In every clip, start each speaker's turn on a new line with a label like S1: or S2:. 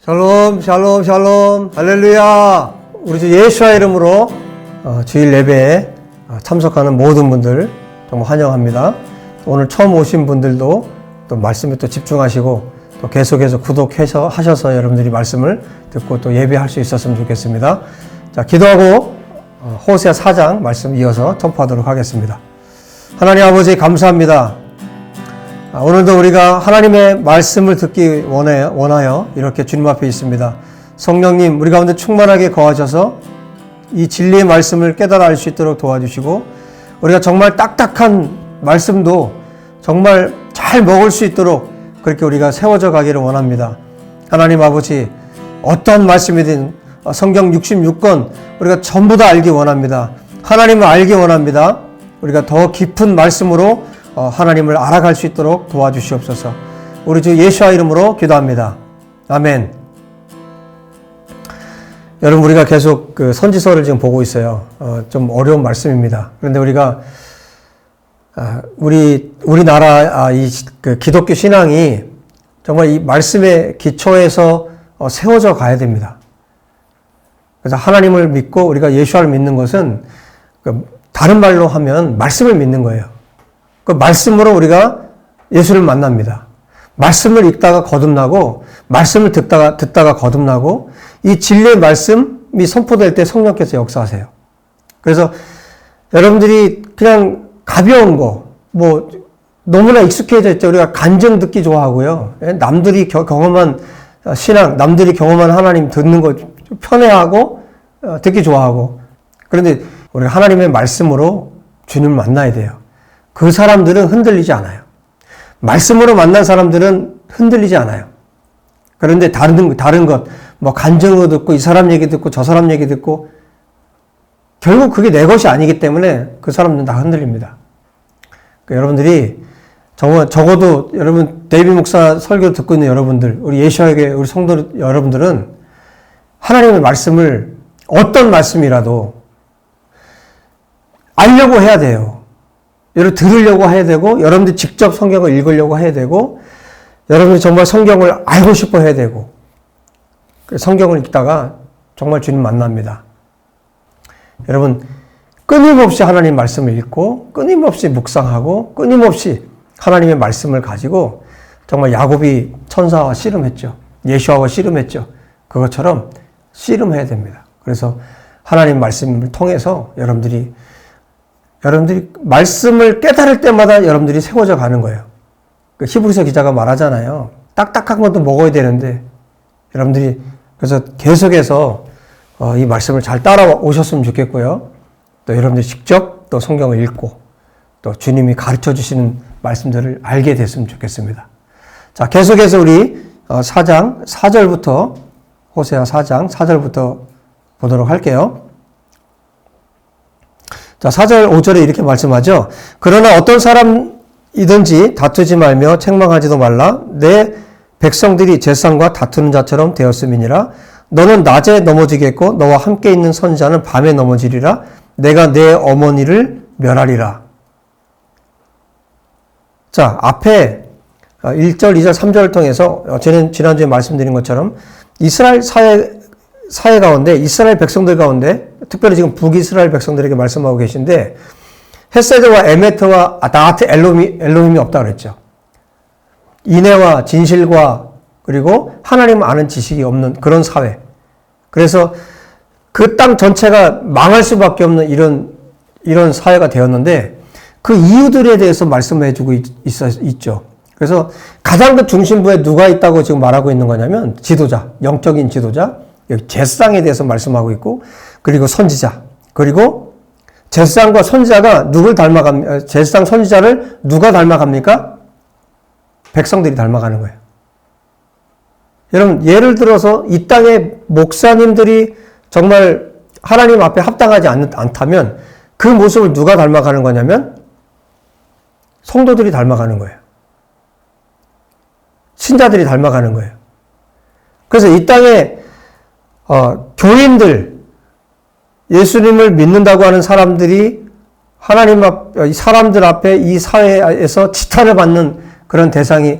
S1: 샬롬, 샬롬, 샬롬, 할렐루야. 우리 주 예수와 이름으로 주일 예배에 참석하는 모든 분들 정말 환영합니다. 오늘 처음 오신 분들도 또 말씀에 또 집중하시고 또 계속해서 구독하셔서 여러분들이 말씀을 듣고 또 예배할 수 있었으면 좋겠습니다. 자, 기도하고 호세아 4장 말씀 이어서 전파하도록 하겠습니다. 하나님 아버지 감사합니다. 오늘도 우리가 하나님의 말씀을 듣기 원하여 이렇게 주님 앞에 있습니다. 성령님 우리 가운데 충만하게 거하셔서 이 진리의 말씀을 깨달아 알 수 있도록 도와주시고 우리가 정말 딱딱한 말씀도 정말 잘 먹을 수 있도록 그렇게 우리가 세워져 가기를 원합니다. 하나님 아버지 어떤 말씀이든 성경 66권 우리가 전부 다 알기 원합니다. 하나님을 알기 원합니다. 우리가 더 깊은 말씀으로 하나님을 알아갈 수 있도록 도와주시옵소서. 우리 주 예수와 이름으로 기도합니다. 아멘. 여러분 우리가 계속 그 선지서를 지금 보고 있어요. 좀 어려운 말씀입니다. 그런데 우리가 우리나라 그 기독교 신앙이 정말 이 말씀의 기초에서 세워져 가야 됩니다. 그래서 하나님을 믿고 우리가 예수를 믿는 것은 다른 말로 하면 말씀을 믿는 거예요. 그 말씀으로 우리가 예수를 만납니다. 말씀을 읽다가 거듭나고 말씀을 듣다가 거듭나고 이 진리의 말씀이 선포될 때 성령께서 역사하세요. 그래서 여러분들이 그냥 가벼운 거 뭐 너무나 익숙해져 있죠. 우리가 간증 듣기 좋아하고요. 남들이 경험한 신앙, 남들이 경험한 하나님 듣는 거 편해하고 듣기 좋아하고 그런데 우리가 하나님의 말씀으로 주님을 만나야 돼요. 그 사람들은 흔들리지 않아요. 말씀으로 만난 사람들은 흔들리지 않아요. 그런데 다른 것, 뭐 간증으로 듣고 이 사람 얘기 듣고 저 사람 얘기 듣고 결국 그게 내 것이 아니기 때문에 그 사람들은 다 흔들립니다. 그러니까 여러분들이 적어도 여러분 데이비 목사 설교 듣고 있는 여러분들, 우리 예수에게 우리 성도 여러분들은 하나님의 말씀을 어떤 말씀이라도 알려고 해야 돼요. 여러분 들으려고 해야 되고 여러분들 직접 성경을 읽으려고 해야 되고 여러분이 정말 성경을 알고 싶어 해야 되고 성경을 읽다가 정말 주님 만납니다. 여러분 끊임없이 하나님 말씀을 읽고 끊임없이 묵상하고 끊임없이 하나님의 말씀을 가지고 정말 야곱이 천사와 씨름했죠. 예수하고 씨름했죠. 그것처럼 씨름해야 됩니다. 그래서 하나님 말씀을 통해서 여러분들이 말씀을 깨달을 때마다 여러분들이 세워져 가는 거예요. 그 히브리서 기자가 말하잖아요. 딱딱한 것도 먹어야 되는데 여러분들이 그래서 계속해서 이 말씀을 잘 따라오셨으면 좋겠고요. 또 여러분들이 직접 또 성경을 읽고 또 주님이 가르쳐 주시는 말씀들을 알게 됐으면 좋겠습니다. 자, 계속해서 우리 4장 4절부터 호세아 4장 4절부터 보도록 할게요. 자, 4절 5절에 이렇게 말씀하죠. 그러나 어떤 사람이든지 다투지 말며 책망하지도 말라. 내 백성들이 제사장과 다투는 자처럼 되었음이니라. 너는 낮에 넘어지겠고 너와 함께 있는 선지자는 밤에 넘어지리라. 내가 내 어머니를 멸하리라. 자, 앞에 1절, 2절, 3절을 통해서 지난주에 말씀드린 것처럼 이스라엘 사회 가운데 이스라엘 백성들 가운데 특별히 지금 북이스라엘 백성들에게 말씀하고 계신데 헤세드와 에메트와 아다트 엘로힘이 없다고 그랬죠. 인애와 진실과 그리고 하나님을 아는 지식이 없는 그런 사회. 그래서 그 땅 전체가 망할 수밖에 없는 이런 사회가 되었는데 그 이유들에 대해서 말씀해 주고 있죠. 그래서 가장 그 중심부에 누가 있다고 지금 말하고 있는 거냐면 지도자, 영적인 지도자, 여기 제사장에 대해서 말씀하고 있고 그리고 선지자, 그리고 제사장과 선지자가 누굴 닮아갑니까? 제사장 선지자를 누가 닮아갑니까? 백성들이 닮아가는 거예요. 여러분 예를 들어서 이 땅의 목사님들이 정말 하나님 앞에 합당하지 않다면 그 모습을 누가 닮아가는 거냐면 성도들이 닮아가는 거예요. 신자들이 닮아가는 거예요. 그래서 이 땅에 교인들, 예수님을 믿는다고 하는 사람들이 사람들 앞에 이 사회에서 지탄을 받는 그런 대상이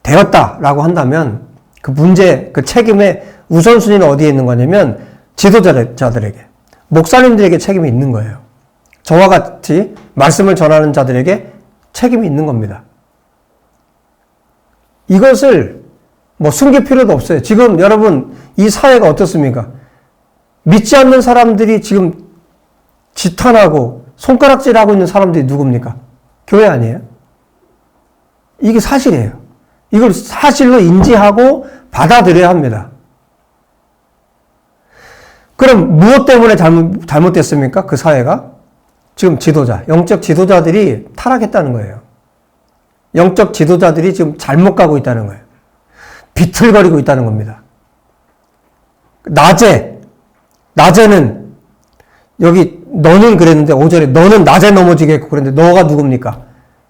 S1: 되었다라고 한다면 그 문제, 그 책임의 우선순위는 어디에 있는 거냐면 지도자들에게, 목사님들에게 책임이 있는 거예요. 저와 같이 말씀을 전하는 자들에게 책임이 있는 겁니다. 이것을 뭐 숨길 필요도 없어요. 지금 여러분 이 사회가 어떻습니까? 믿지 않는 사람들이 지금 지탄하고 손가락질하고 있는 사람들이 누굽니까? 교회 아니에요? 이게 사실이에요. 이걸 사실로 인지하고 받아들여야 합니다. 그럼 무엇 때문에 잘못됐습니까? 그 사회가? 지금 지도자, 영적 지도자들이 타락했다는 거예요. 영적 지도자들이 지금 잘못 가고 있다는 거예요. 비틀거리고 있다는 겁니다. 낮에는 여기 너는 그랬는데 5절에 너는 낮에 넘어지겠고 그랬는데 너가 누굽니까?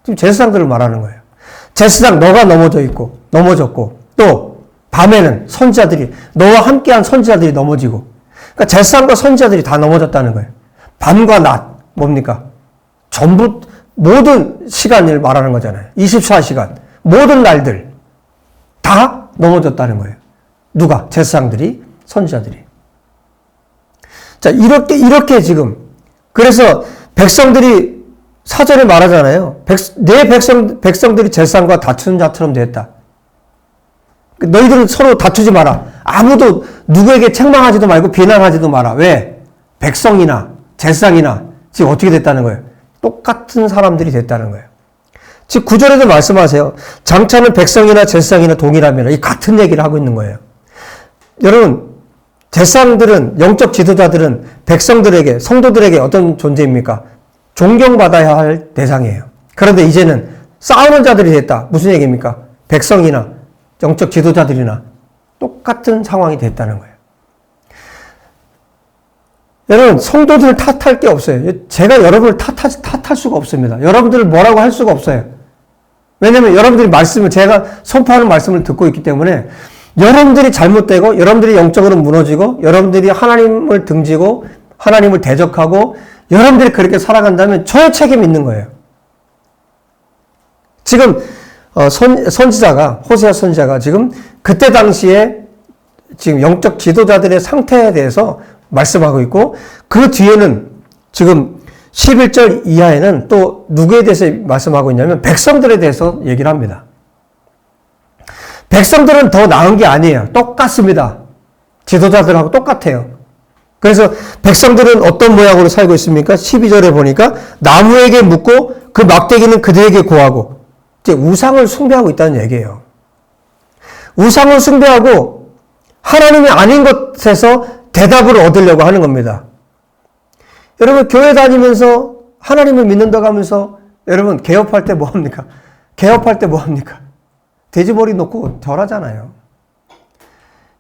S1: 지금 제사장들을 말하는 거예요. 제사장 너가 넘어졌고 또 밤에는 선지자들이 너와 함께한 선지자들이 넘어지고 그러니까 제사장과 선지자들이 다 넘어졌다는 거예요. 밤과 낮 뭡니까? 전부 모든 시간을 말하는 거잖아요. 24시간 모든 날들 다 넘어졌다는 거예요. 누가? 제사장들이 선지자들이. 자, 이렇게 지금 그래서 백성들이 사절에 말하잖아요. 내 백성들이 제사장과 다투는 자처럼 됐다. 너희들은 서로 다투지 마라. 아무도 누구에게 책망하지도 말고 비난하지도 마라. 왜? 백성이나 제사장이나 지금 어떻게 됐다는 거예요? 똑같은 사람들이 됐다는 거예요. 즉 9절에도 말씀하세요. 장차는 백성이나 제사장이나 동일하면 이 같은 얘기를 하고 있는 거예요. 여러분 제사장들은 영적 지도자들은 백성들에게 성도들에게 어떤 존재입니까? 존경받아야 할 대상이에요. 그런데 이제는 싸우는 자들이 됐다. 무슨 얘기입니까? 백성이나 영적 지도자들이나 똑같은 상황이 됐다는 거예요. 여러분 성도들을 탓할 게 없어요. 제가 여러분을 탓할 수가 없습니다. 여러분들을 뭐라고 할 수가 없어요. 왜냐하면 여러분들이 제가 선포하는 말씀을 듣고 있기 때문에 여러분들이 잘못되고 여러분들이 영적으로 무너지고 여러분들이 하나님을 등지고 하나님을 대적하고 여러분들이 그렇게 살아간다면 저의 책임이 있는 거예요. 지금 선지자가 호세아 선지자가 지금 그때 당시에 지금 영적 지도자들의 상태에 대해서 말씀하고 있고 그 뒤에는 지금 11절 이하에는 또 누구에 대해서 말씀하고 있냐면 백성들에 대해서 얘기를 합니다. 백성들은 더 나은 게 아니에요. 똑같습니다. 지도자들하고 똑같아요. 그래서 백성들은 어떤 모양으로 살고 있습니까? 12절에 보니까 나무에게 묻고 그 막대기는 그들에게 고하고 이제 우상을 숭배하고 있다는 얘기예요. 우상을 숭배하고 하나님이 아닌 것에서 대답을 얻으려고 하는 겁니다. 여러분 교회 다니면서 하나님을 믿는다고 하면서 여러분 개업할 때 뭐 합니까? 개업할 때 뭐 합니까? 돼지머리 놓고 절하잖아요.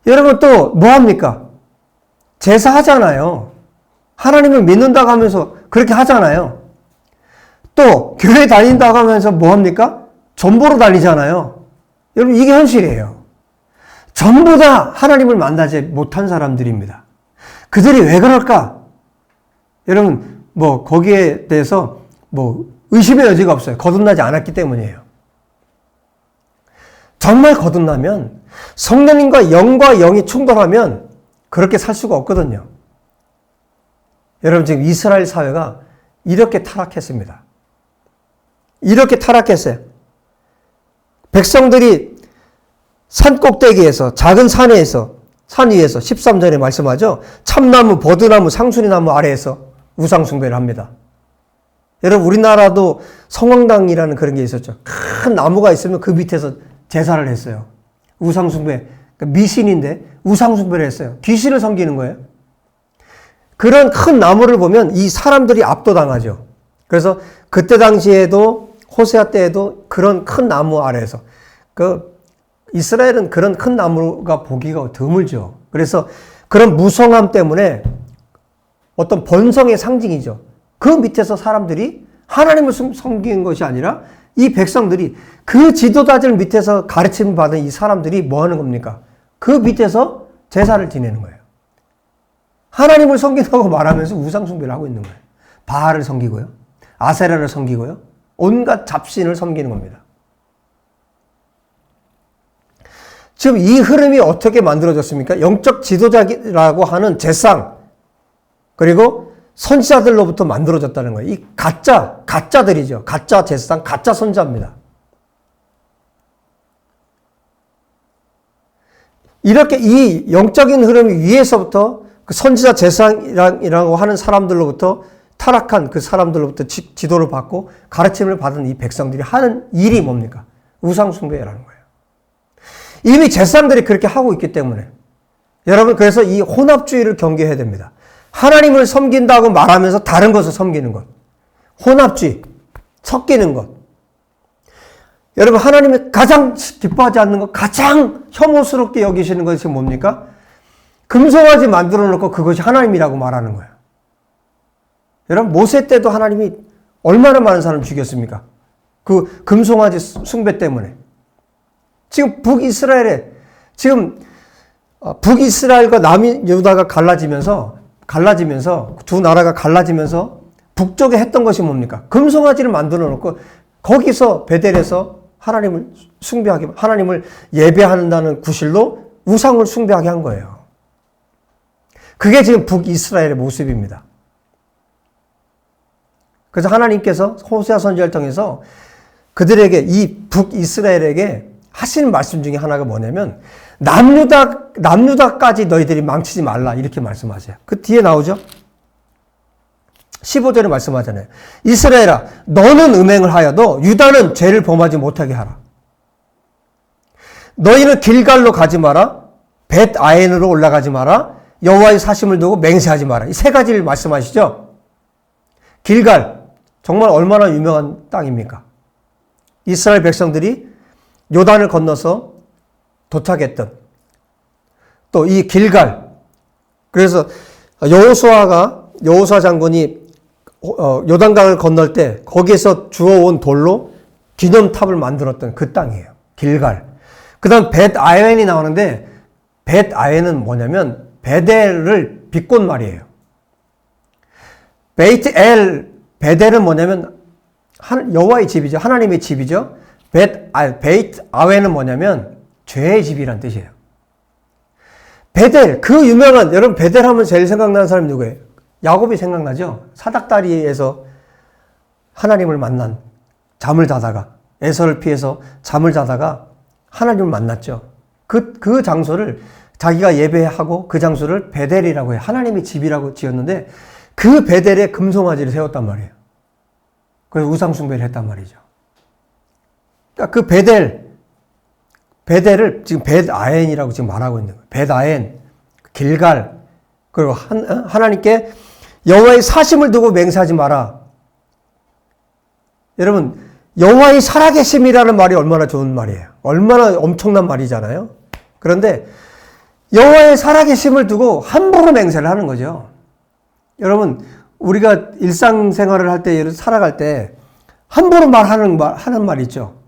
S1: 여러분 또 뭐 합니까? 제사하잖아요. 하나님을 믿는다고 하면서 그렇게 하잖아요. 또 교회 다닌다고 하면서 뭐 합니까? 전보로 다니잖아요. 여러분 이게 현실이에요. 전부 다 하나님을 만나지 못한 사람들입니다. 그들이 왜 그럴까? 여러분 뭐 거기에 대해서 뭐 의심의 여지가 없어요. 거듭나지 않았기 때문이에요. 정말 거듭나면 성령님과 영과 영이 충돌하면 그렇게 살 수가 없거든요. 여러분 지금 이스라엘 사회가 이렇게 타락했습니다. 이렇게 타락했어요. 백성들이 산 꼭대기에서 작은 산 위에서 13절에 말씀하죠. 참나무, 버드나무, 상수리나무 아래에서 우상 숭배를 합니다. 여러분 우리나라도 성황당이라는 그런 게 있었죠. 큰 나무가 있으면 그 밑에서 제사를 했어요. 우상 숭배. 그러니까 미신인데 우상 숭배를 했어요. 귀신을 섬기는 거예요. 그런 큰 나무를 보면 이 사람들이 압도당하죠. 그래서 그때 당시에도 호세아 때에도 그런 큰 나무 아래에서 이스라엘은 그런 큰 나무가 보기가 드물죠. 그래서 그런 무성함 때문에 어떤 번성의 상징이죠. 그 밑에서 사람들이 하나님을 섬기는 것이 아니라 이 백성들이 그 지도자들 밑에서 가르침을 받은 이 사람들이 뭐 하는 겁니까? 그 밑에서 제사를 지내는 거예요. 하나님을 섬긴다고 말하면서 우상 숭배를 하고 있는 거예요. 바알을 섬기고요. 아세라를 섬기고요. 온갖 잡신을 섬기는 겁니다. 지금 이 흐름이 어떻게 만들어졌습니까? 영적 지도자라고 하는 제상, 그리고 선지자들로부터 만들어졌다는 거예요. 이 가짜들이죠. 가짜 제상, 가짜 선지자입니다. 이렇게 이 영적인 흐름 위에서부터 그 선지자 제상이라고 하는 사람들로부터 타락한 그 사람들로부터 지도를 받고 가르침을 받은 이 백성들이 하는 일이 뭡니까? 우상숭배라는 거예요. 이미 제사장들이 그렇게 하고 있기 때문에 여러분, 그래서 이 혼합주의를 경계해야 됩니다. 하나님을 섬긴다고 말하면서 다른 것을 섬기는 것, 혼합주의, 섞이는 것. 여러분, 하나님이 가장 기뻐하지 않는 것, 가장 혐오스럽게 여기시는 것이 뭡니까? 금송아지 만들어 놓고 그것이 하나님이라고 말하는 거예요. 여러분, 모세 때도 하나님이 얼마나 많은 사람을 죽였습니까? 그 금송아지 숭배 때문에. 지금 북이스라엘과 남유다가 갈라지면서 두 나라가 갈라지면서 북쪽에 했던 것이 뭡니까? 금송아지를 만들어 놓고 거기서 베델에서 하나님을 숭배하게, 하나님을 예배한다는 구실로 우상을 숭배하게 한 거예요. 그게 지금 북이스라엘의 모습입니다. 그래서 하나님께서 호세아 선지자를 통해서 그들에게, 이 북이스라엘에게 하시는 말씀 중에 하나가 뭐냐면, 남유다까지 너희들이 망치지 말라, 이렇게 말씀하세요. 그 뒤에 나오죠? 15절에 말씀하잖아요. 이스라엘아, 너는 음행을 하여도 유다는 죄를 범하지 못하게 하라. 너희는 길갈로 가지 마라. 벳 아엔으로 올라가지 마라. 여호와의 사심을 두고 맹세하지 마라. 이 세 가지를 말씀하시죠? 길갈, 정말 얼마나 유명한 땅입니까? 이스라엘 백성들이 요단을 건너서 도착했던 또 이 길갈. 그래서 여호수아 장군이 요단강을 건널 때 거기에서 주워온 돌로 기념탑을 만들었던 그 땅이에요. 길갈. 그 다음 벳 아웬이 나오는데, 벳 아웬은 뭐냐면 베델을 비꼰 말이에요. 베델은 뭐냐면 여호와의 집이죠. 하나님의 집이죠. 베이트 아웬은 뭐냐면 죄의 집이란 뜻이에요. 베델, 그 유명한, 여러분 베델 하면 제일 생각나는 사람이 누구예요? 야곱이 생각나죠? 사닥다리에서 하나님을 만난, 잠을 자다가, 에서를 피해서 잠을 자다가 하나님을 만났죠. 그 장소를 자기가 예배하고 그 장소를 베델이라고 해요. 하나님의 집이라고 지었는데 그 베델에 금송아지를 세웠단 말이에요. 그래서 우상숭배를 했단 말이죠. 그러니까 그 베델을 지금 벳아엔이라고 지금 말하고 있는 거예요. 벳아엔, 길갈, 그리고 하나님께 여호와의 사심을 두고 맹세하지 마라. 여러분, 여호와의 살아계심이라는 말이 얼마나 좋은 말이에요. 얼마나 엄청난 말이잖아요. 그런데 여호와의 살아계심을 두고 함부로 맹세를 하는 거죠. 여러분, 우리가 일상생활을 할 때, 살아갈 때 함부로 하는 말 있죠.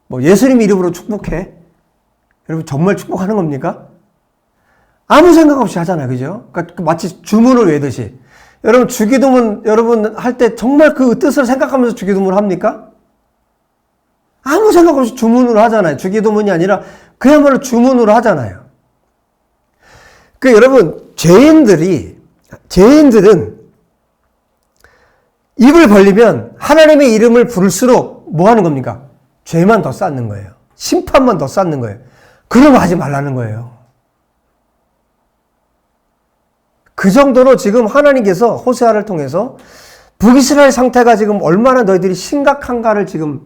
S1: 뭐 예수님 이름으로 축복해. 여러분, 정말 축복하는 겁니까? 아무 생각 없이 하잖아요. 그죠? 그러니까 마치 주문을 외듯이. 여러분, 주기도문 여러분 할 때 정말 그 뜻을 생각하면서 주기도문을 합니까? 아무 생각 없이 주문으로 하잖아요. 주기도문이 아니라 그야말로 주문으로 하잖아요. 여러분, 죄인들은 입을 벌리면 하나님의 이름을 부를수록 뭐 하는 겁니까? 죄만 더 쌓는 거예요. 심판만 더 쌓는 거예요. 그럼 하지 말라는 거예요. 그 정도로 지금 하나님께서 호세아를 통해서 북이스라엘 상태가 지금 얼마나 너희들이 심각한가를 지금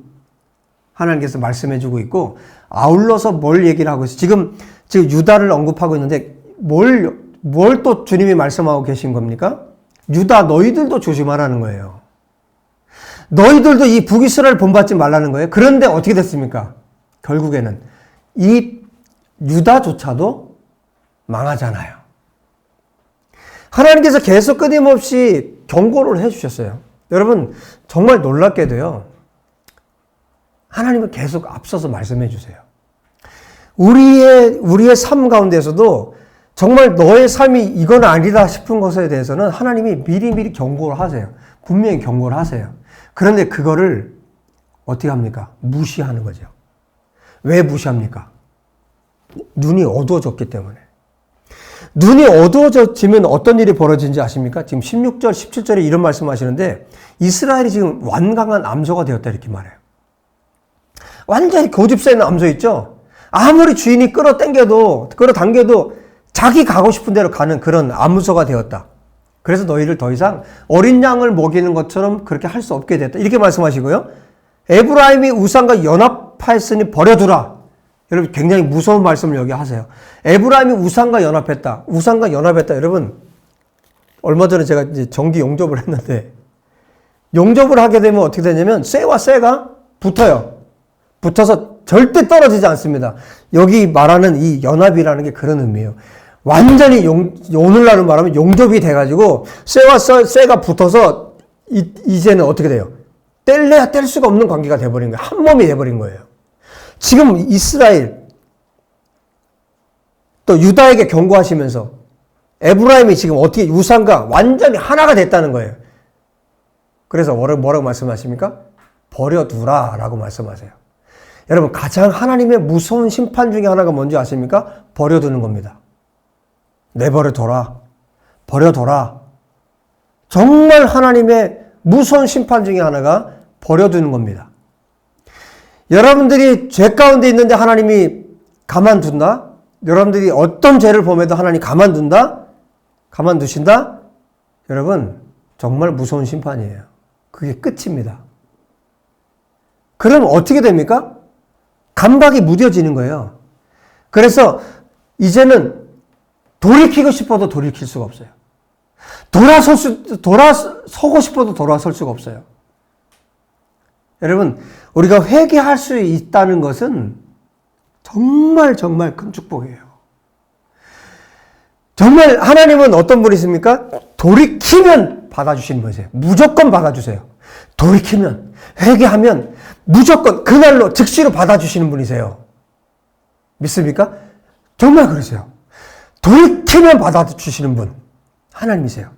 S1: 하나님께서 말씀해 주고 있고, 아울러서 뭘 얘기를 하고 있어요. 지금 유다를 언급하고 있는데 뭘 또 주님이 말씀하고 계신 겁니까? 유다, 너희들도 조심하라는 거예요. 너희들도 이 북이스라엘 본받지 말라는 거예요. 그런데 어떻게 됐습니까? 결국에는 이 유다조차도 망하잖아요. 하나님께서 계속 끊임없이 경고를 해주셨어요. 여러분, 정말 놀랍게도요, 하나님은 계속 앞서서 말씀해 주세요. 우리의 삶 가운데서도 정말 너의 삶이 이건 아니다 싶은 것에 대해서는 하나님이 미리미리 경고를 하세요. 분명히 경고를 하세요. 그런데 그거를 어떻게 합니까? 무시하는 거죠. 왜 무시합니까? 눈이 어두워졌기 때문에. 눈이 어두워지면 어떤 일이 벌어지는지 아십니까? 지금 16절, 17절에 이런 말씀 하시는데 이스라엘이 지금 완강한 암소가 되었다 이렇게 말해요. 완전히 고집세 있는 암소 있죠? 아무리 주인이 끌어당겨도 자기 가고 싶은 대로 가는 그런 암소가 되었다. 그래서 너희를 더 이상 어린 양을 먹이는 것처럼 그렇게 할 수 없게 됐다. 이렇게 말씀하시고요. 에브라임이 우상과 연합하였으니 버려두라. 여러분 굉장히 무서운 말씀을 여기 하세요. 에브라임이 우상과 연합했다. 우상과 연합했다. 여러분 얼마 전에 제가 이제 정기 용접을 했는데 용접을 하게 되면 어떻게 되냐면 쇠와 쇠가 붙어요. 붙어서 절대 떨어지지 않습니다. 여기 말하는 이 연합이라는 게 그런 의미예요. 완전히 오늘날로 말하면 용접이 돼가지고 쇠와 쇠가 붙어서 이제는 어떻게 돼요? 뗄래야 뗄 수가 없는 관계가 돼버린 거예요. 한 몸이 돼버린 거예요. 지금 이스라엘 또 유다에게 경고하시면서 에브라임이 지금 어떻게 우상과 완전히 하나가 됐다는 거예요. 그래서 뭐라고 말씀하십니까? 버려두라 라고 말씀하세요. 여러분 가장 하나님의 무서운 심판 중에 하나가 뭔지 아십니까? 버려두는 겁니다. 내버려둬라. 버려둬라. 정말 하나님의 무서운 심판 중에 하나가 버려두는 겁니다. 여러분들이 죄 가운데 있는데 하나님이 가만둔다? 여러분들이 어떤 죄를 범해도 하나님 가만둔다? 가만두신다? 여러분 정말 무서운 심판이에요. 그게 끝입니다. 그럼 어떻게 됩니까? 감각이 무뎌지는 거예요. 그래서 이제는 돌이키고 싶어도 돌이킬 수가 없어요. 돌아서고 싶어도 돌아설 수가 없어요. 여러분, 우리가 회개할 수 있다는 것은 정말 큰 축복이에요. 정말 하나님은 어떤 분이십니까? 돌이키면 받아주시는 분이세요. 무조건 받아주세요. 돌이키면, 회개하면 무조건 그날로 즉시로 받아주시는 분이세요. 믿습니까? 정말 그러세요. 돌이키면 받아주시는 분 하나님이세요.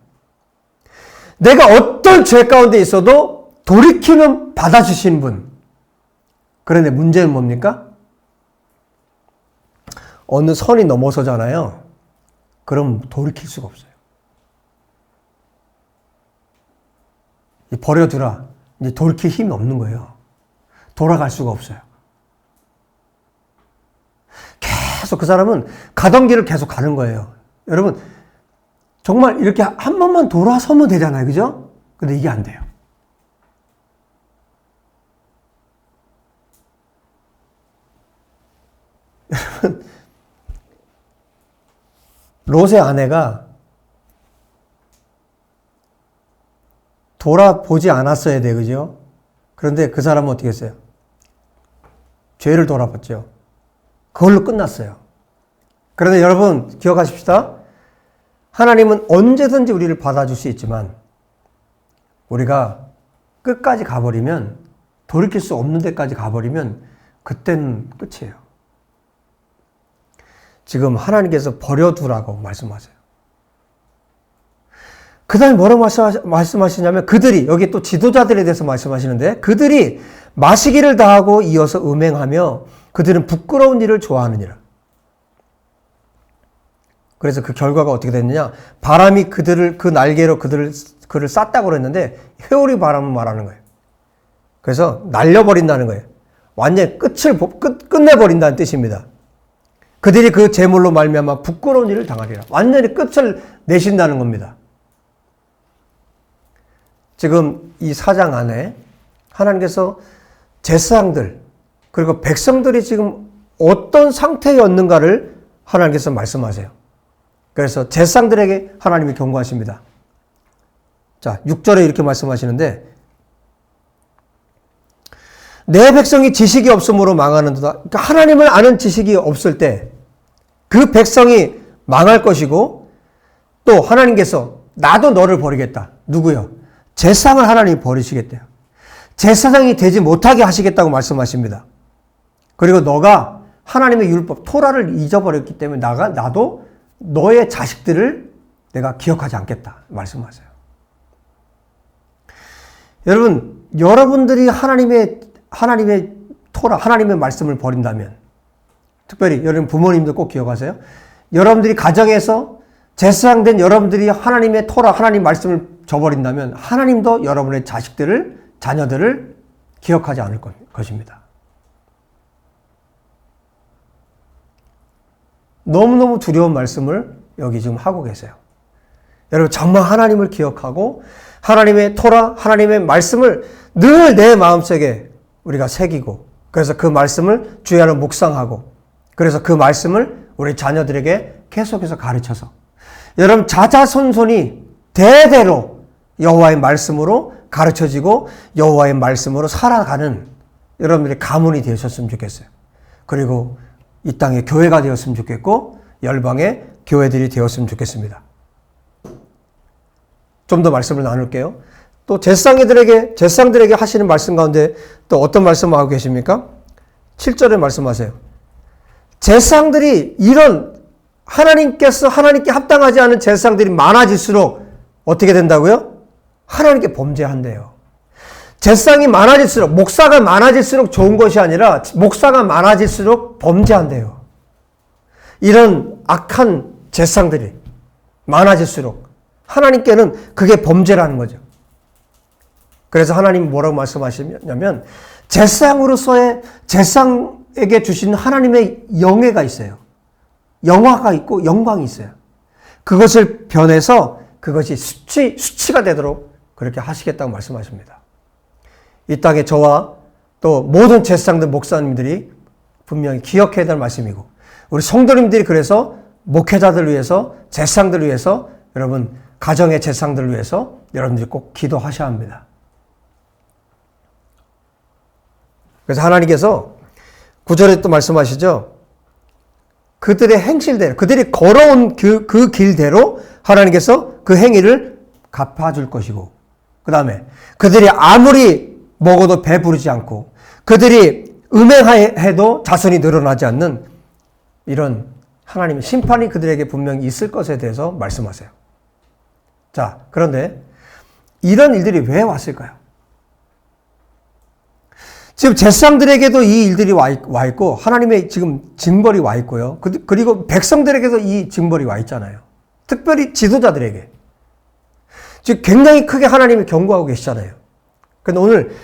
S1: 내가 어떤 죄 가운데 있어도 돌이키면 받아주시는 분. 그런데 문제는 뭡니까? 어느 선이 넘어서잖아요. 그럼 돌이킬 수가 없어요. 버려두라. 이제 돌이킬 힘이 없는 거예요. 돌아갈 수가 없어요. 계속 그 사람은 가던 길을 계속 가는 거예요. 여러분, 정말 이렇게 한 번만 돌아서면 되잖아요. 그죠? 근데 이게 안 돼요. 여러분, 롯의 아내가 돌아보지 않았어야 돼. 그죠? 그런데 그 사람은 어떻게 했어요? 죄를 돌아봤죠. 그걸로 끝났어요. 그런데 여러분 기억하십시다. 하나님은 언제든지 우리를 받아줄 수 있지만 우리가 끝까지 가버리면, 돌이킬 수 없는 데까지 가버리면 그때는 끝이에요. 지금 하나님께서 버려두라고 말씀하세요. 그 다음에 뭐라고 말씀하시냐면 그들이, 여기 또 지도자들에 대해서 말씀하시는데 그들이 마시기를 다하고 이어서 음행하며 그들은 부끄러운 일을 좋아하느니라. 그래서 그 결과가 어떻게 됐느냐? 바람이 그 날개로 그를 쌌다고 그랬는데 회오리 바람을 말하는 거예요. 그래서 날려버린다는 거예요. 완전히 끝내버린다는 뜻입니다. 그들이 그 재물로 말미암아 부끄러운 일을 당하리라. 완전히 끝을 내신다는 겁니다. 지금 이 4장 안에 하나님께서 제사장들 그리고 백성들이 지금 어떤 상태였는가를 하나님께서 말씀하세요. 그래서 제사장들에게 하나님이 경고하십니다. 자, 6절에 이렇게 말씀하시는데 내 백성이 지식이 없으므로 망하는도다. 그러니까 하나님을 아는 지식이 없을 때 그 백성이 망할 것이고 또 하나님께서 나도 너를 버리겠다. 누구요? 제사장을 하나님이 버리시겠대요. 제사장이 되지 못하게 하시겠다고 말씀하십니다. 그리고 너가 하나님의 율법, 토라를 잊어버렸기 때문에 나도 너의 자식들을 내가 기억하지 않겠다 말씀하세요. 여러분, 여러분들이 하나님의 토라, 하나님의 말씀을 버린다면 특별히 여러분 부모님도 꼭 기억하세요. 여러분들이 가정에서 제사장된 여러분들이 하나님의 토라, 하나님 말씀을 저버린다면 하나님도 여러분의 자녀들을 기억하지 않을 것입니다. 너무너무 두려운 말씀을 여기 지금 하고 계세요. 여러분 정말 하나님을 기억하고 하나님의 토라, 하나님의 말씀을 늘 내 마음속에 우리가 새기고 그래서 그 말씀을 주의 안에 묵상하고 그래서 그 말씀을 우리 자녀들에게 계속해서 가르쳐서 여러분 자자손손이 대대로 여호와의 말씀으로 가르쳐지고 여호와의 말씀으로 살아가는 여러분들의 가문이 되셨으면 좋겠어요. 그리고 이 땅의 교회가 되었으면 좋겠고 열방의 교회들이 되었으면 좋겠습니다. 좀 더 말씀을 나눌게요. 또 제사장들에게 하시는 말씀 가운데 또 어떤 말씀을 하고 계십니까? 7절에 말씀하세요. 제사장들이 이런 하나님께 합당하지 않은 제사장들이 많아질수록 어떻게 된다고요? 하나님께 범죄한대요. 제사장이 많아질수록, 목사가 많아질수록 좋은 것이 아니라 목사가 많아질수록 범죄한대요. 이런 악한 제사장들이 많아질수록 하나님께는 그게 범죄라는 거죠. 그래서 하나님 뭐라고 말씀하시냐면 제사장에게 주신 하나님의 영예가 있어요. 영화가 있고 영광이 있어요. 그것을 변해서 그것이 수치가 되도록 그렇게 하시겠다고 말씀하십니다. 이 땅에 저와 또 모든 제사장들 목사님들이 분명히 기억해야 될 말씀이고 우리 성도님들이 그래서 목회자들을 위해서 제사장들을 위해서 여러분 가정의 제사장들을 위해서 여러분들이 꼭 기도하셔야 합니다. 그래서 하나님께서 9절에 또 말씀하시죠. 그들의 행실대로 그들이 걸어온 그 길대로 하나님께서 그 행위를 갚아줄 것이고 그 다음에 그들이 아무리 먹어도 배부르지 않고 그들이 음행해도 자손이 늘어나지 않는 이런 하나님의 심판이 그들에게 분명히 있을 것에 대해서 말씀하세요. 자, 그런데 이런 일들이 왜 왔을까요? 지금 제사장들에게도 이 일들이 와 있고 하나님의 지금 징벌이 와 있고요. 그리고 백성들에게도 이 징벌이 와 있잖아요. 특별히 지도자들에게. 지금 굉장히 크게 하나님이 경고하고 계시잖아요. 그런데 오늘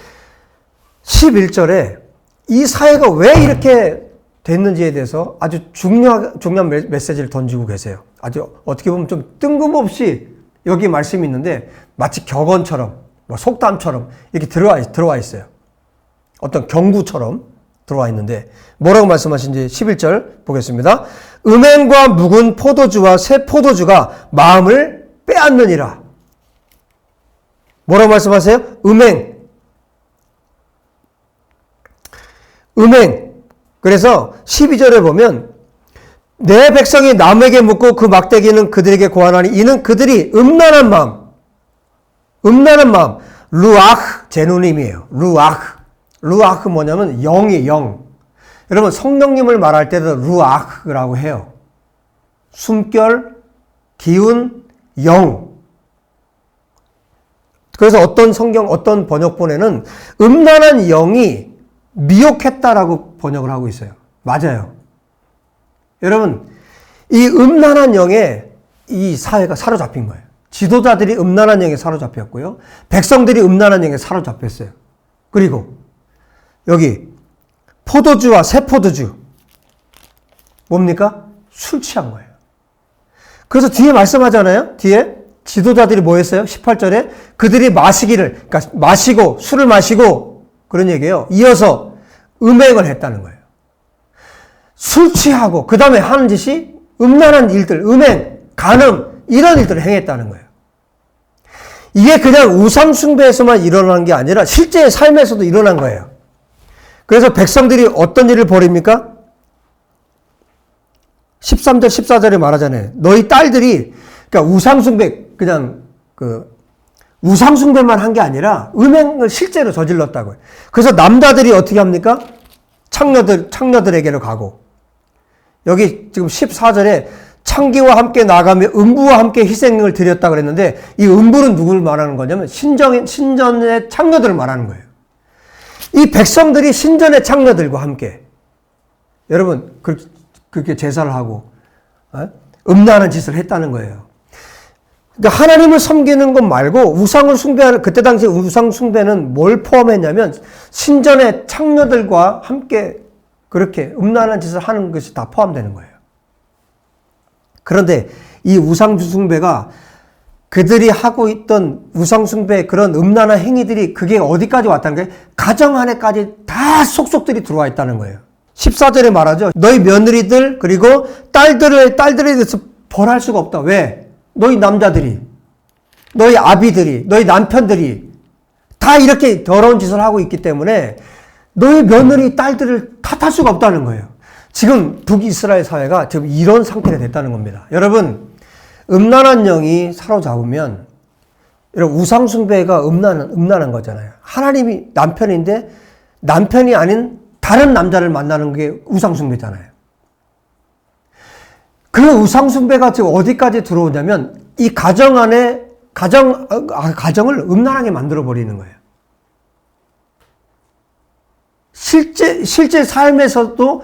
S1: 11절에 이 사회가 왜 이렇게 됐는지에 대해서 아주 중요한 메시지를 던지고 계세요. 아주 어떻게 보면 좀 뜬금없이 여기 말씀이 있는데 마치 격언처럼 속담처럼 이렇게 들어와 있어요. 어떤 경구처럼 들어와 있는데 뭐라고 말씀하신지 11절 보겠습니다. 음행과 묵은 포도주와 새 포도주가 마음을 빼앗느니라. 뭐라고 말씀하세요? 음행. 그래서 12절에 보면 내 백성이 남에게 묻고 그 막대기는 그들에게 고하나니 이는 그들이 음란한 마음 루아흐 제누님이에요. 루아흐 뭐냐면 영이 영. 여러분 성령님을 말할 때도 루아흐라고 해요. 숨결, 기운, 영. 그래서 어떤 번역본에는 음란한 영이 미혹했다라고 번역을 하고 있어요. 맞아요. 여러분 이 음란한 영에 이 사회가 사로잡힌 거예요. 지도자들이 음란한 영에 사로잡혔고요. 백성들이 음란한 영에 사로잡혔어요. 그리고 여기 포도주와 새 포도주 뭡니까? 술 취한 거예요. 그래서 뒤에 말씀하잖아요. 뒤에 지도자들이 뭐 했어요? 18절에 그들이 그러니까 술을 마시고 그런 얘기예요. 이어서 음행을 했다는 거예요. 술 취하고 그 다음에 하는 짓이 음란한 일들, 음행, 간음 이런 일들을 행했다는 거예요. 이게 그냥 우상 숭배에서만 일어난 게 아니라 실제 삶에서도 일어난 거예요. 그래서 백성들이 어떤 일을 벌입니까? 13절, 14절에 말하잖아요. 너희 딸들이, 그러니까 우상숭배만 한 게 아니라 음행을 실제로 저질렀다고요. 그래서 남자들이 어떻게 합니까? 창녀들에게로 가고. 여기 지금 14절에 창기와 함께 나가며 음부와 함께 희생을 드렸다 그랬는데 이 음부는 누구를 말하는 거냐면 신전의 창녀들을 말하는 거예요. 이 백성들이 신전의 창녀들과 함께 여러분 그렇게 제사를 하고 음란한 짓을 했다는 거예요. 그러니까 하나님을 섬기는 것 말고 우상을 숭배하는, 그때 당시 우상 숭배는 뭘 포함했냐면 신전의 창녀들과 함께 그렇게 음란한 짓을 하는 것이 다 포함되는 거예요. 그런데 이 우상 숭배가 그들이 하고 있던 우상 숭배 그런 음란한 행위들이 그게 어디까지 왔다는 거예요? 가정 안에까지 다 속속들이 들어와 있다는 거예요. 14절에 말하죠. 너희 며느리들 그리고 딸들에 대해서 벌할 수가 없다. 왜? 너희 남자들이, 너희 아비들이, 너희 남편들이 다 이렇게 더러운 짓을 하고 있기 때문에 너희 며느리, 딸들을 탓할 수가 없다는 거예요. 지금 북이스라엘 사회가 지금 이런 상태가 됐다는 겁니다. 여러분, 음란한 영이 사로잡으면, 여러분, 우상숭배가 음란한 거잖아요. 하나님이 남편인데 남편이 아닌 다른 남자를 만나는 게 우상숭배잖아요. 그 우상숭배가 지금 어디까지 들어오냐면 이 가정 안에 가정을 음란하게 만들어버리는 거예요. 실제 삶에서도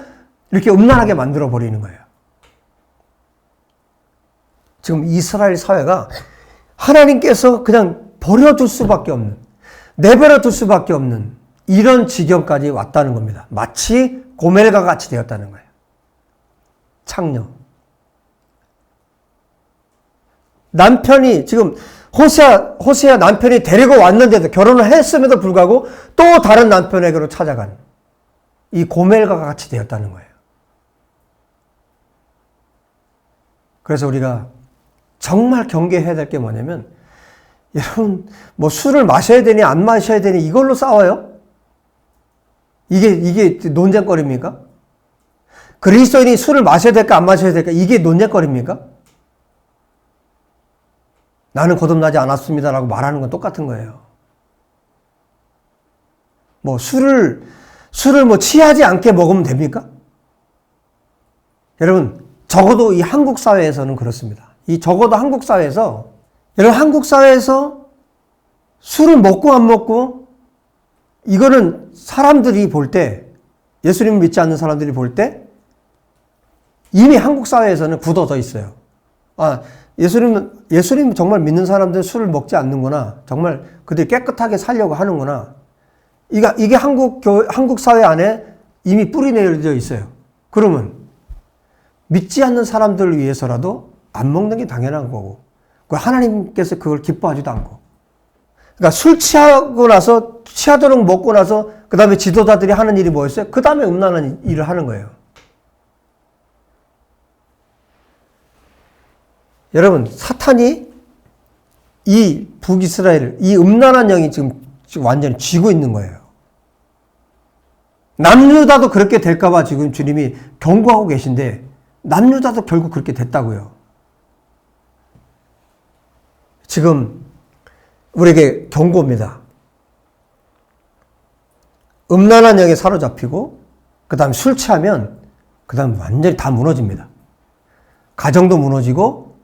S1: 이렇게 음란하게 만들어버리는 거예요. 지금 이스라엘 사회가 하나님께서 그냥 버려둘 수밖에 없는, 내버려둘 수밖에 없는 이런 지경까지 왔다는 겁니다. 마치 고멜과 같이 되었다는 거예요. 창녀. 남편이 지금 호세아 남편이 데리고 왔는데도, 결혼을 했음에도 불구하고 또 다른 남편에게로 찾아간 이 고멜과 같이 되었다는 거예요. 그래서 우리가 정말 경계해야 될 게 뭐냐면, 여러분, 뭐 술을 마셔야 되니 안 마셔야 되니 이걸로 싸워요? 이게 논쟁거리입니까? 그리스도인이 술을 마셔야 될까 안 마셔야 될까 이게 논쟁거리입니까? 나는 거듭나지 않았습니다라고 말하는 건 똑같은 거예요. 뭐 술을 뭐 취하지 않게 먹으면 됩니까? 여러분, 적어도 이 한국 사회에서는 그렇습니다. 적어도 한국 사회에서, 여러분, 한국 사회에서 술을 먹고 안 먹고, 이거는 사람들이 볼 때, 예수님을 믿지 않는 사람들이 볼 때, 이미 한국 사회에서는 굳어져 있어요. 예수님 정말 믿는 사람들은 술을 먹지 않는구나. 정말 그들이 깨끗하게 살려고 하는구나. 이게 한국 사회 안에 이미 뿌리 내려져 있어요. 그러면 믿지 않는 사람들을 위해서라도 안 먹는 게 당연한 거고, 하나님께서 그걸 기뻐하지도 않고. 그러니까 술 취하도록 먹고 나서 그 다음에 지도자들이 하는 일이 뭐였어요? 그 다음에 음란한 일을 하는 거예요. 여러분, 사탄이 이 북이스라엘을, 이 음란한 영이 지금 완전히 쥐고 있는 거예요. 남유다도 그렇게 될까봐 지금 주님이 경고하고 계신데, 남유다도 결국 그렇게 됐다고요. 지금 우리에게 경고입니다. 음란한 영에 사로잡히고, 그 다음에 술 취하면, 그 다음에 완전히 다 무너집니다. 가정도 무너지고,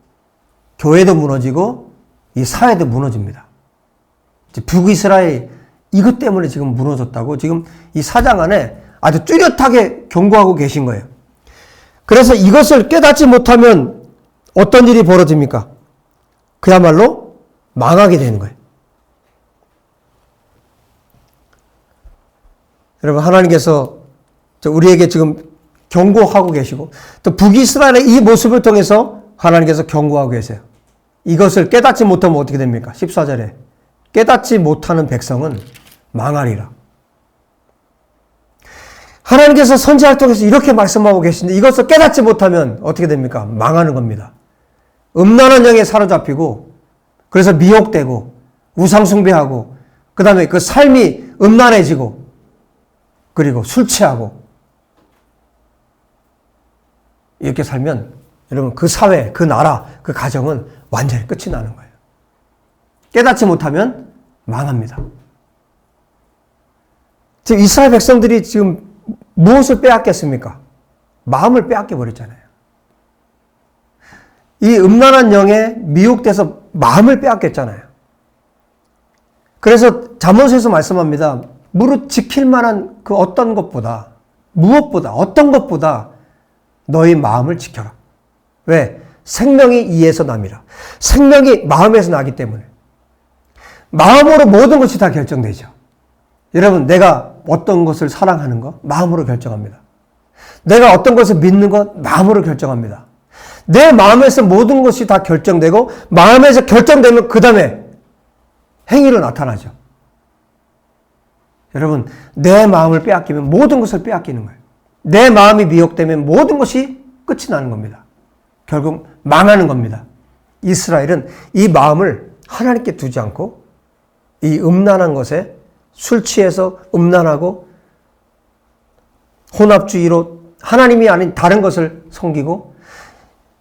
S1: 교회도 무너지고, 이 사회도 무너집니다. 북이스라엘 이것 때문에 지금 무너졌다고 지금 이 4장 안에 아주 뚜렷하게 경고하고 계신 거예요. 그래서 이것을 깨닫지 못하면 어떤 일이 벌어집니까? 그야말로 망하게 되는 거예요. 여러분, 하나님께서 우리에게 지금 경고하고 계시고, 또 북이스라엘의 이 모습을 통해서 하나님께서 경고하고 계세요. 이것을 깨닫지 못하면 어떻게 됩니까? 14절에 깨닫지 못하는 백성은 망하리라. 하나님께서 선지자를 통해서 이렇게 말씀하고 계신데, 이것을 깨닫지 못하면 어떻게 됩니까? 망하는 겁니다. 음란한 영에 사로잡히고, 그래서 미혹되고 우상숭배하고, 그 다음에 그 삶이 음란해지고, 그리고 술 취하고, 이렇게 살면 여러분, 그 사회, 그 나라, 그 가정은 완전히 끝이 나는 거예요. 깨닫지 못하면 망합니다. 지금 이스라엘 백성들이 지금 무엇을 빼앗겼습니까? 마음을 빼앗겨 버렸잖아요. 이 음란한 영에 미혹돼서 마음을 빼앗겼잖아요. 그래서 잠언서에서 말씀합니다. 무릇 지킬 만한 그 어떤 것보다, 무엇보다, 어떤 것보다 너희 마음을 지켜라. 왜? 생명이 이에서 남이라. 생명이 마음에서 나기 때문에. 마음으로 모든 것이 다 결정되죠. 여러분, 내가 어떤 것을 사랑하는 것, 마음으로 결정합니다. 내가 어떤 것을 믿는 것, 마음으로 결정합니다. 내 마음에서 모든 것이 다 결정되고, 마음에서 결정되면 그 다음에 행위로 나타나죠. 여러분, 내 마음을 빼앗기면 모든 것을 빼앗기는 거예요. 내 마음이 미혹되면 모든 것이 끝이 나는 겁니다. 결국 망하는 겁니다. 이스라엘은 이 마음을 하나님께 두지 않고 이 음란한 것에 술 취해서 음란하고 혼합주의로 하나님이 아닌 다른 것을 섬기고,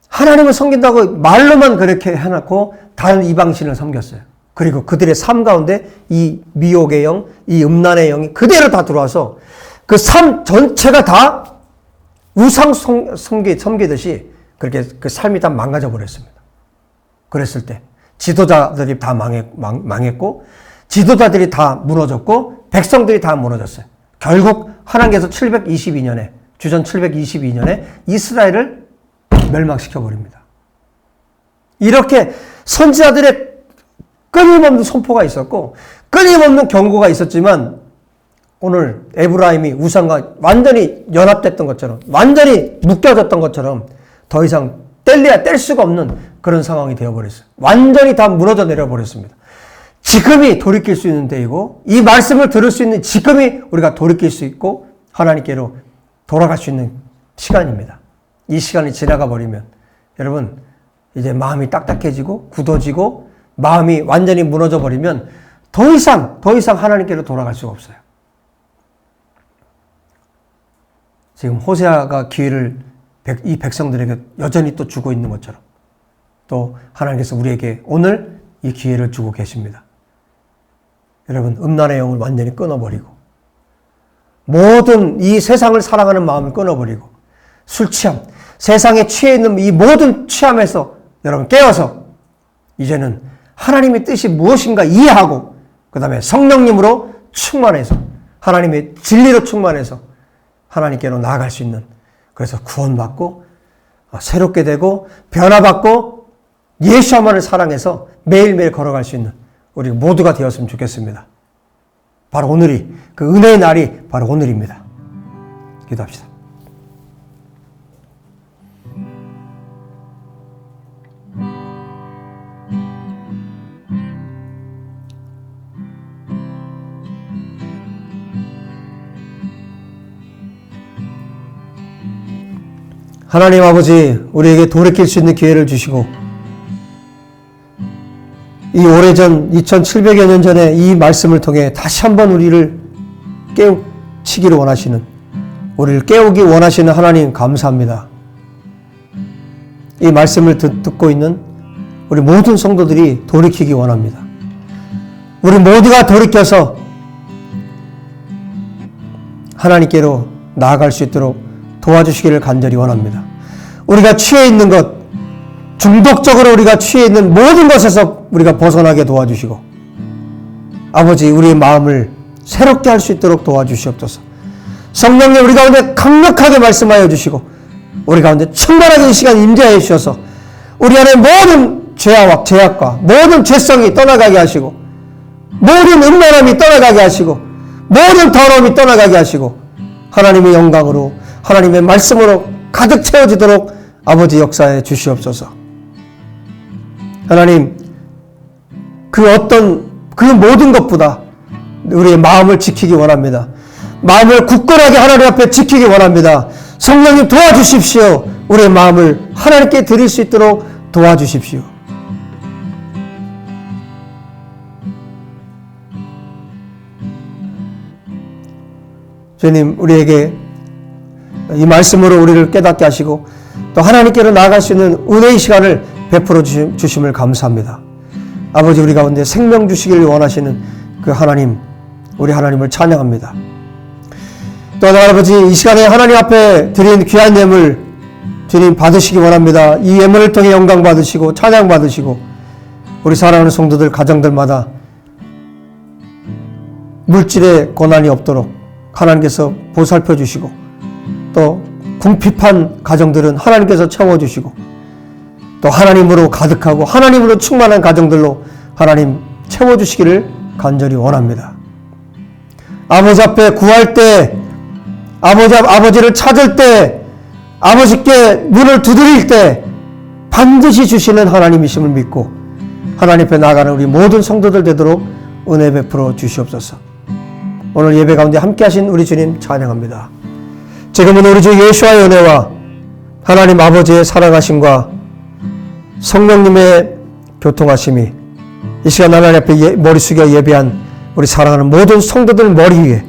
S1: 하나님을 섬긴다고 말로만 그렇게 해놓고 다른 이방신을 섬겼어요. 그리고 그들의 삶 가운데 이 미혹의 영, 이 음란의 영이 그대로 다 들어와서 그 삶 전체가 다 우상 섬기듯이 그렇게 그 삶이 다 망가져 버렸습니다. 그랬을 때 지도자들이 다 망했고, 지도자들이 다 무너졌고, 백성들이 다 무너졌어요. 결국 하나님께서 722년에, 주전 722년에 이스라엘을 멸망시켜 버립니다. 이렇게 선지자들의 끊임없는 선포가 있었고, 끊임없는 경고가 있었지만, 오늘 에브라임이 우상과 완전히 연합됐던 것처럼, 완전히 묶여졌던 것처럼 더 이상 뗄래야 뗄 수가 없는 그런 상황이 되어버렸어요. 완전히 다 무너져 내려버렸습니다. 지금이 돌이킬 수 있는 때이고, 이 말씀을 들을 수 있는 지금이 우리가 돌이킬 수 있고 하나님께로 돌아갈 수 있는 시간입니다. 이 시간이 지나가 버리면 여러분, 이제 마음이 딱딱해지고 굳어지고 마음이 완전히 무너져 버리면 더 이상 하나님께로 돌아갈 수가 없어요. 지금 호세아가 기회를 이 백성들에게 여전히 또 주고 있는 것처럼, 또 하나님께서 우리에게 오늘 이 기회를 주고 계십니다. 여러분, 음란의 영을 완전히 끊어버리고, 모든 이 세상을 사랑하는 마음을 끊어버리고, 술 취함, 세상에 취해 있는 이 모든 취함에서 여러분 깨어서 이제는 하나님의 뜻이 무엇인가 이해하고, 그 다음에 성령님으로 충만해서, 하나님의 진리로 충만해서 하나님께로 나아갈 수 있는, 그래서 구원받고 새롭게 되고 변화받고 예수만을 사랑해서 매일매일 걸어갈 수 있는 우리 모두가 되었으면 좋겠습니다. 바로 오늘이, 그 은혜의 날이 바로 오늘입니다. 기도합시다. 하나님 아버지, 우리에게 돌이킬 수 있는 기회를 주시고, 이 오래전 2700여 년 전에 이 말씀을 통해 다시 한번 우리를 깨우치기를 원하시는, 우리를 깨우기 원하시는 하나님 감사합니다. 이 말씀을 듣고 있는 우리 모든 성도들이 돌이키기 원합니다. 우리 모두가 돌이켜서 하나님께로 나아갈 수 있도록 도와주시기를 간절히 원합니다. 우리가 취해 있는 것, 중독적으로 우리가 취해 있는 모든 것에서 우리가 벗어나게 도와주시고, 아버지, 우리의 마음을 새롭게 할 수 있도록 도와주시옵소서. 성령님, 우리 가운데 강력하게 말씀하여 주시고, 우리 가운데 충만하게 이 시간 임재하여 주셔서 우리 안에 모든 죄악과 모든 죄성이 떠나가게 하시고, 모든 음란함이 떠나가게 하시고, 모든 더러움이 떠나가게 하시고, 하나님의 영광으로, 하나님의 말씀으로 가득 채워지도록 아버지 역사해 주시옵소서. 하나님, 그 모든 것보다 우리의 마음을 지키기 원합니다. 마음을 굳건하게 하나님 앞에 지키기 원합니다. 성령님 도와주십시오. 우리의 마음을 하나님께 드릴 수 있도록 도와주십시오. 주님, 우리에게 이 말씀으로 우리를 깨닫게 하시고 또 하나님께로 나아갈 수 있는 은혜의 시간을 베풀어 주심을 감사합니다. 아버지, 우리 가운데 생명 주시기를 원하시는 그 하나님, 우리 하나님을 찬양합니다. 또 아버지, 이 시간에 하나님 앞에 드린 귀한 예물 주님 받으시기 원합니다. 이 예물을 통해 영광 받으시고 찬양 받으시고, 우리 사랑하는 성도들 가정들마다 물질의 고난이 없도록 하나님께서 보살펴 주시고, 또 궁핍한 가정들은 하나님께서 채워주시고 또 하나님으로 가득하고 하나님으로 충만한 가정들로 하나님 채워주시기를 간절히 원합니다. 아버지 앞에 구할 때, 아버지를 찾을 때, 아버지께 문을 두드릴 때 반드시 주시는 하나님이심을 믿고 하나님 앞에 나아가는 우리 모든 성도들 되도록 은혜 베풀어 주시옵소서. 오늘 예배 가운데 함께 하신 우리 주님 찬양합니다. 지금은 우리 주 예수와의 은혜와 하나님 아버지의 사랑하심과 성령님의 교통하심이 이 시간 하나님 앞에 머리 숙여 예배한 우리 사랑하는 모든 성도들 머리 위에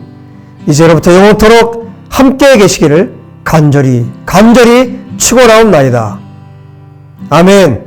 S1: 이제로부터 영원토록 함께 계시기를 간절히 축원하옵나이다. 아멘.